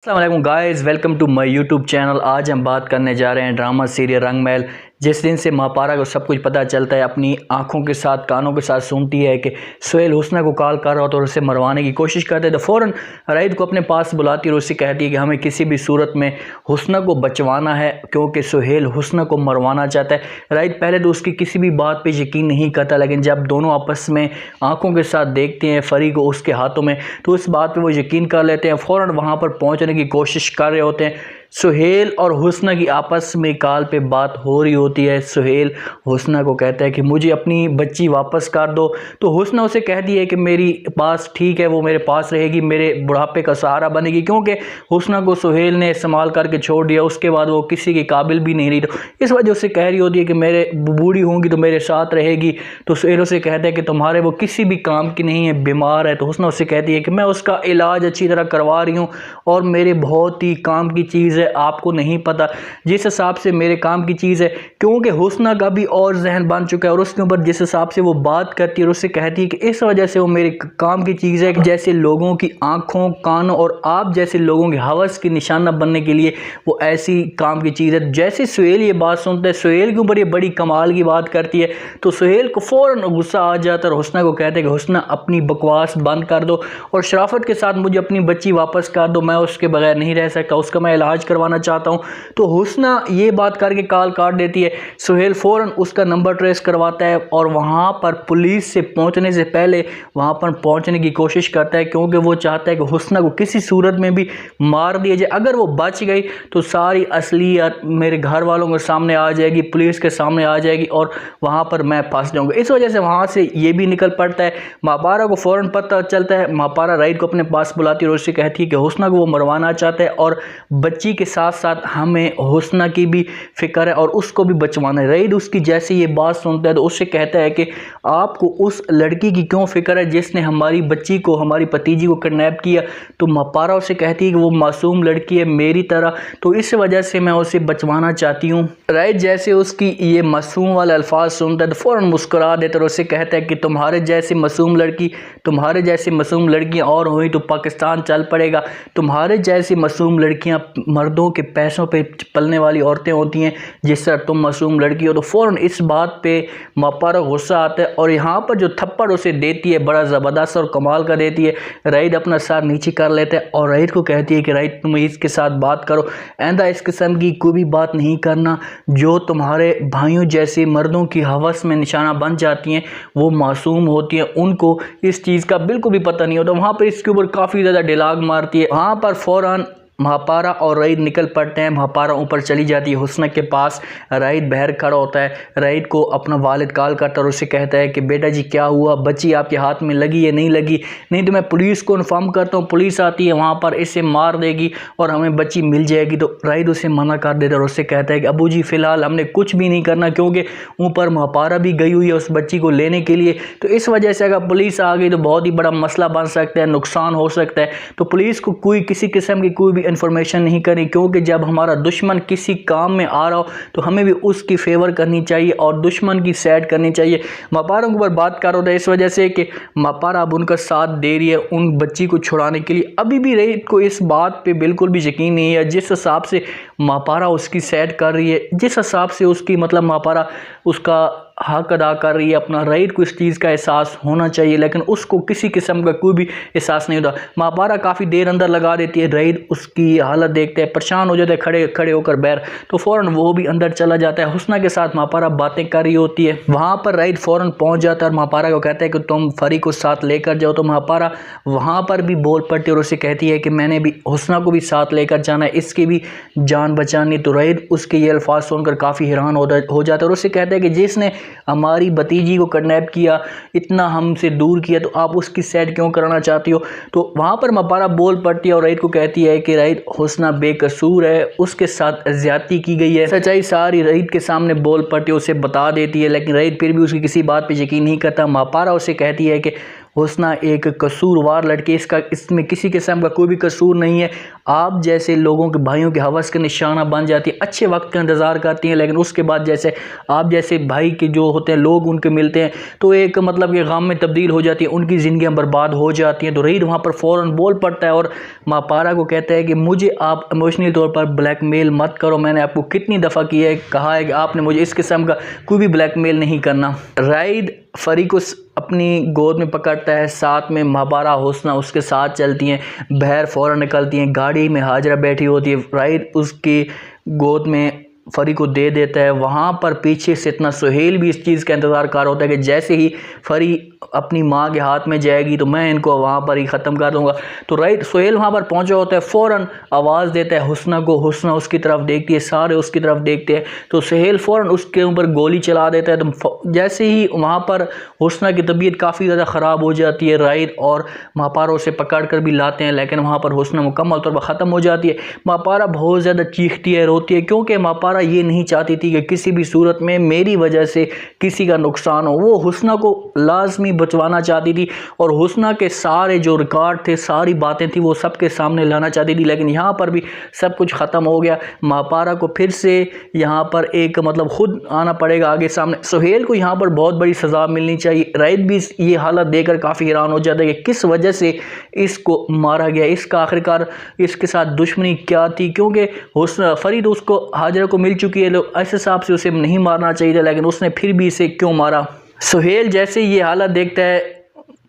अस्सलाम वालेकुम guys, welcome to my YouTube channel. आज हम बात करने जा रहे हैं ड्रामा सीरियल रंग महल। जिस दिन से महापारा को सब कुछ पता चलता है, अपनी आंखों के साथ कानों के साथ सुनती है कि सुहेल हुस्ना को कॉल कर रहा होता है और उसे मरवाने की कोशिश करते हैं, तो फ़ौरन राइद को अपने पास बुलाती है और उससे कहती है कि हमें किसी भी सूरत में हुस्ना को बचवाना है, क्योंकि सुहेल हुस्ना को मरवाना चाहता है। राइद पहले तो उसकी किसी भी बात पर यकीन नहीं करता, लेकिन जब दोनों आपस में आंखों के साथ देखते हैं फरी को उसके हाथों में, तो इस बात पर वो यकीन कर लेते हैं। फ़ौरन वहाँ पर पहुँचने की कोशिश कर रहे होते हैं। सुहेल और हुस्ना की आपस में कॉल पे बात हो रही होती है। सुहेल हुस्ना को कहता है कि मुझे अपनी बच्ची वापस कर दो, तो हुस्ना उसे कहती है कि मेरी पास ठीक है, वो मेरे पास रहेगी, मेरे बुढ़ापे का सहारा बनेगी, क्योंकि हुस्ना को सुहेल ने इस्तेमाल करके छोड़ दिया। उसके बाद वो किसी के काबिल भी नहीं रही, तो इस वजह से कह रही होती है कि मेरे बूढ़ी होंगी तो मेरे साथ रहेगी। तो सुहेल उसे कहता है कि तुम्हारे वो किसी भी काम की नहीं है, बीमार है। तो हुस्ना उससे कहती है कि मैं उसका इलाज अच्छी तरह करवा रही हूँ और मेरे बहुत ही काम की चीज़, आपको नहीं पता जिस हिसाब से मेरे काम की चीज़ है, क्योंकि हुस्ना का भी और जहन बन चुका है और उसके ऊपर जिस हिसाब से वो बात करती है और उससे कहती है कि इस वजह से वो मेरे काम की चीज़ है। जैसे लोगों की आंखों, कानों और आप जैसे लोगों के हवस की निशाना बनने के लिए वो ऐसी काम की चीज़ है। जैसे सुहेल ये बात सुनता है, सुहेल के ऊपर ये बड़ी कमाल की बात करती है, तो सुहेल को फ़ौरन गुस्सा आ जाता है और हुस्ना को कहते हैं कि हुस्ना अपनी बकवास बंद कर दो और शराफत के साथ मुझे अपनी बच्ची वापस कर दो, मैं उसके बगैर नहीं रह सकता, उसका मैं इलाज करवाना चाहता हूं। तो हुस्ना ये बात करके कॉल काट देती है। सुहेल फौरन उसका नंबर ट्रेस करवाता है और वहां पर पुलिस से पहुंचने से पहले वहां पर पहुंचने की कोशिश करता है, क्योंकि वो चाहता है कि हुस्ना को किसी सूरत में भी मार दिया जाए। अगर वो बच गई तो सारी असलियत मेरे घर वालों के सामने आ जाएगी, पुलिस के सामने आ जाएगी और वहां पर मैं फंस जाऊंगा। इस वजह से वहां से ये भी निकल पड़ता है। महापारा को फौरन पता चलता है। महापारा राइड को अपने पास बुलाती है और उससे कहती है कि हुस्ना को वो मरवाना चाहता है और बच्ची के साथ साथ हमें हुस्ना की भी फिक्र है और उसको भी बचवाना है। राइड उसकी जैसे ये बात सुनता है तो उससे कहता है कि आपको उस लड़की की क्यों फिक्र है जिसने हमारी बच्ची को, हमारी भतीजी को किडनैप किया। तो महापारा उसे कहती है कि वो मासूम लड़की है मेरी तरह, तो इस वजह से मैं उसे बचवाना चाहती हूँ। राइड जैसे उसकी ये मासूम वाले अल्फाज सुनता है तो फौरन मुस्कुरा देता है और उससे कहता है कि तुम्हारे जैसी मासूम लड़की, तुम्हारे जैसी मासूम लड़कियाँ और हुई तो पाकिस्तान चल पड़ेगा। तुम्हारे जैसी मासूम लड़कियाँ मर्दों के पैसों पे पलने वाली औरतें होती हैं, जिस तरह तुम मासूम लड़की हो। तो फ़ौरन इस बात पे महापारा गुस्सा आता है और यहाँ पर जो थप्पड़ उसे देती है बड़ा ज़बरदस्त और कमाल का देती है। राइड अपना सर नीचे कर लेता है और राइड को कहती है कि राइड तुम इसके साथ बात करो, आइंदा इस किस्म की कोई भी बात नहीं करना। जो तुम्हारे भाइयों जैसे मर्दों की हवस में निशाना बन जाती हैं वो मासूम होती हैं, उनको इस चीज़ का बिल्कुल भी पता नहीं होता। वहाँ पर इसके ऊपर काफ़ी ज़्यादा डिलाग मारती है। वहाँ पर फ़ौरन महापारा और राइद निकल पड़ते हैं। महापारा ऊपर चली जाती है हुस्ना के पास, राइद बाहर खड़ा होता है। राइद को अपना वालिद कॉल करता है और उससे कहता है कि बेटा जी क्या हुआ, बच्ची आपके हाथ में लगी या नहीं लगी, नहीं तो मैं पुलिस को इन्फॉर्म करता हूँ, पुलिस आती है वहाँ पर इसे मार देगी और हमें बच्ची मिल जाएगी। तो राइद उसे मना कर देता है और उससे कहता है कि अबू जी फ़िलहाल हमने कुछ भी नहीं करना, क्योंकि ऊपर महापारा भी गई हुई है उस बच्ची को लेने के लिए। तो इस वजह से अगर पुलिस आ गई तो बहुत ही बड़ा मसला बन सकता है, नुकसान हो सकता है। तो पुलिस को कोई किसी किस्म की कोई भी इंफॉर्मेशन नहीं करनी, क्योंकि जब हमारा दुश्मन किसी काम में आ रहा हो तो हमें भी उसकी फेवर करनी चाहिए और दुश्मन की साइड करनी चाहिए। महापारा के ऊपर बात कर रहा है इस वजह से कि महापारा अब उनका साथ दे रही है उन बच्ची को छुड़ाने के लिए। अभी भी राइद को इस बात पे बिल्कुल भी यकीन नहीं है। जिस हिसाब से महापारा उसकी साइड कर रही है, जिस हिसाब से उसकी मतलब महापारा उसका हक अदा कर रही है अपना, राइड को इस चीज़ का एहसास होना चाहिए, लेकिन उसको किसी किस्म का कोई भी एहसास नहीं होता। महापारा काफ़ी देर अंदर लगा देती है। राइड उसकी हालत देखते हैं, परेशान हो जाते हैं खड़े खड़े होकर बैर, तो फ़ौरन वो भी अंदर चला जाता है। हुस्ना के साथ महापारा बातें कर रही होती है। वहाँ पर राइड फ़ौरन पहुँच जाता है और महापारा को कहता है कि तुम फरी को साथ लेकर जाओ। तो महापारा वहाँ पर भी बोल पड़ती है और उसे कहती है कि मैंने भी हुस्ना को भी साथ लेकर जाना है, इसकी भी जान बचानी। तो राइड उसके ये अल्फाज सुनकर काफ़ी हैरान हो जाता है और उससे कहता है कि जिसने हमारी भतीजी को किडनैप किया, इतना हमसे दूर किया, तो आप उसकी साइड क्यों कराना चाहती हो। तो वहाँ पर महापारा बोल पड़ती है और राइड को कहती है कि राइड हुस्ना बेकसूर है, उसके साथ ज्यादती की गई है। सच्चाई सारी राइड के सामने बोल पड़ती है, उसे बता देती है, लेकिन राइड फिर भी उसकी किसी बात पे यकीन नहीं करता। महापारा उसे कहती है कि हुस्ना एक कसूरवार लड़की, इसमें किसी किस्म का कोई भी कसूर नहीं है। आप जैसे लोगों के भाइयों के हवस का निशाना बन जाती है, अच्छे वक्त का इंतज़ार करती हैं, लेकिन उसके बाद जैसे आप जैसे भाई के जो होते हैं लोग उनके मिलते हैं तो एक मतलब कि गम में तब्दील हो जाती है, उनकी ज़िंदगियाँ बर्बाद हो जाती हैं। तो रईद वहाँ पर फ़ौरन बोल पड़ता है और मापारा को कहता है कि मुझे आप इमोशनली तौर पर ब्लैकमेल मत करो, मैंने आपको कितनी दफ़ा किया है, कहा है कि आपने मुझे इस किस्म का कोई भी ब्लैकमेल नहीं करना। राइद फरी को अपनी गोद में पकड़ता है, साथ में मापारा हुस्ना उसके साथ चलती हैं, बहर फ़ौरन निकलती हैं, गाड़ी में हाजरा बैठी होती है, राइद उसकी गोद में फरी को दे देता है। वहाँ पर पीछे से इतना सुहेल भी इस चीज़ का इंतज़ार कर होता है कि जैसे ही फरी अपनी माँ के हाथ में जाएगी तो मैं इनको वहाँ पर ही ख़त्म कर दूँगा। तो राइट सुहेल वहाँ पर पहुँचा होता है, फ़ौरन आवाज़ देता है हुस्ना को, हुस्ना उसकी तरफ देखती है, सारे उसकी तरफ देखते हैं, तो सुहेल फ़ौरन उसके ऊपर गोली चला देता है। तो जैसे ही वहाँ पर हुस्ना की तबीयत काफ़ी ज़्यादा ख़राब हो जाती है, राइद और मापारा उसे पकड़ कर भी लाते हैं, लेकिन वहाँ पर हुस्ना मुकम्मल तौर पर ख़त्म हो जाती है। मापारा बहुत ज़्यादा चीखती है, रोती है, क्योंकि मापारा ये नहीं चाहती थी कि किसी भी सूरत में मेरी वजह से किसी का नुकसान हो। वो हुस्ना को लाजमी बचवाना चाहती थी और हुस्ना के सारे जो रिकॉर्ड थे, सारी बातें थी, वो सबके सामने लाना चाहती थी, लेकिन यहाँ पर भी सब कुछ ख़त्म हो गया। मापारा को फिर से यहाँ पर एक मतलब खुद आना पड़ेगा आगे सामने। सुहेल को यहाँ पर बहुत बड़ी सज़ा मिलनी चाहिए। राइद भी ये हालत देखकर काफ़ी हैरान हो जाता है कि किस वजह से इसको मारा गया, इसका आखिरकार इसके साथ दुश्मनी क्या थी, क्योंकि हुस्ना फरीद उसको हाजरा को मिल चुकी है, लोग ऐसे हिसाब से उसे नहीं मारना चाहिए था, लेकिन उसने फिर भी इसे क्यों मारा। सुहेल जैसे ये हालत देखता है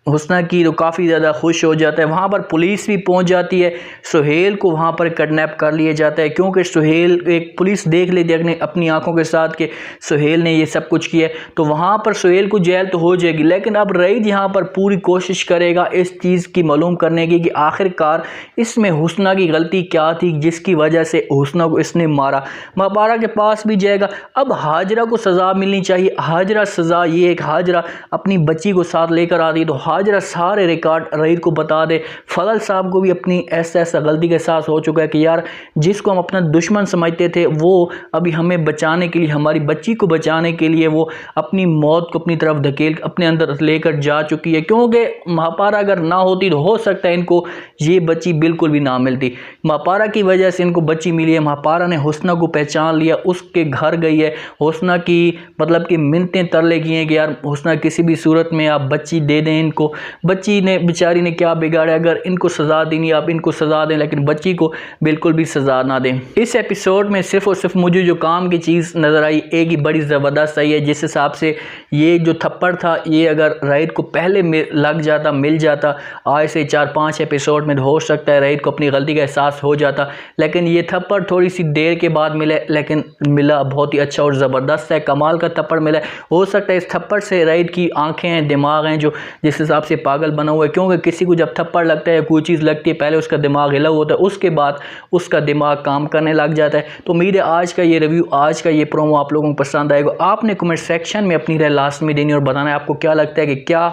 हुस्ना की तो काफ़ी ज़्यादा खुश हो जाता है। वहाँ पर पुलिस भी पहुँच जाती है, सुहेल को वहाँ पर किडनैप कर लिया जाता है, क्योंकि सुहेल एक पुलिस देख लेती है अपनी आंखों के साथ कि सुहेल ने ये सब कुछ किया है, तो वहाँ पर सुहेल को जेल तो हो जाएगी, लेकिन अब रईद यहाँ पर पूरी कोशिश करेगा इस चीज़ की मालूम करने की कि आखिरकार इसमें हुस्ना की गलती क्या थी जिसकी वजह से हुस्ना को इसने मारा। मापारा के पास भी जाएगा। अब हाजरा को सज़ा मिलनी चाहिए। हाजरा सज़ा ये एक हाजरा अपनी बच्ची को साथ लेकर आती, तो हाजरा सारे रिकॉर्ड रईद को बता दे। फजल साहब को भी अपनी ऐसा गलती का एहसास हो चुका है कि यार जिसको हम अपना दुश्मन समझते थे वो अभी हमें बचाने के लिए, हमारी बच्ची को बचाने के लिए वो अपनी मौत को अपनी तरफ धकेल अपने अंदर लेकर जा चुकी है, क्योंकि मापारा अगर ना होती तो हो सकता है इनको ये बच्ची बिल्कुल भी ना मिलती। मापारा की वजह से इनको बच्ची मिली है। मापारा ने हुस्ना को पहचान लिया, उसके घर गई है, हुस्ना की मतलब कि मिन्नतें तरले किए हैं कि यार हुस्ना किसी भी सूरत में आप बच्ची दे दें इनको। बच्ची ने बेचारी ने क्या बिगाड़ा, अगर इनको सज़ा देनी आप इनको सज़ा दें, लेकिन बच्ची को बिल्कुल भी सज़ा ना दें। इस एपिसोड में सिर्फ और सिर्फ मुझे जो काम की चीज़ नज़र आई एक ही बड़ी ज़बरदस्त आई है, जिस हिसाब से ये जो थप्पड़ था ये अगर राइद को पहले लग जाता, मिल जाता, आज से 4-5 एपिसोड में हो सकता है राइद को अपनी गलती का एहसास हो जाता, लेकिन ये थप्पड़ थोड़ी सी देर के बाद मिला, लेकिन मिला बहुत ही अच्छा और ज़बरदस्त है, कमाल का थप्पड़ मिला। हो सकता है इस थप्पड़ से राइद की आंखें हैं, दिमाग हैं जो जिस हिसाब से पागल बना हुआ है, क्योंकि किसी को जब थप्पड़ लगता है कोई चीज़ लगती है पहले उसका दिमाग हिला होता है, उसके बाद उसका दिमाग काम करने लग जाता है। तो उम्मीद है आज का ये रिव्यू, आज का ये प्रोमो आप लोगों को पसंद आएगा। आपने कमेंट सेक्शन में अपनी राय लास्ट में देनी और बताना है आपको क्या लगता है कि क्या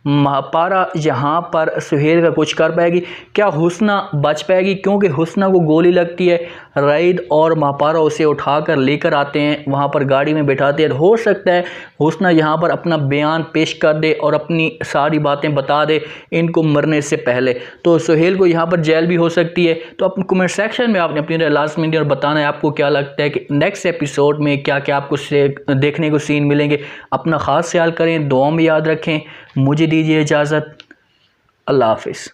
मापारा यहाँ पर सुहेल का कुछ कर पाएगी, क्या हुस्ना बच पाएगी, क्योंकि हुस्ना को गोली लगती है, राइद और मापारा उसे उठाकर लेकर आते हैं, वहाँ पर गाड़ी में बैठाते हैं। हो सकता है हुस्ना यहाँ पर अपना बयान पेश कर दे और अपनी सारी बातें बता दे इनको मरने से पहले, तो सुहेल को यहाँ पर जेल भी हो सकती है। तो अपने कमेंट सेक्शन में आपने अपनी लास्ट मिनट और बताना है आपको क्या लगता है कि नेक्स्ट एपिसोड में क्या क्या आपको देखने को सीन मिलेंगे। अपना ख़ास ख्याल करें, दुआ में याद रखें। मुझे दीजिए इजाज़त। अल्लाह हाफिज़।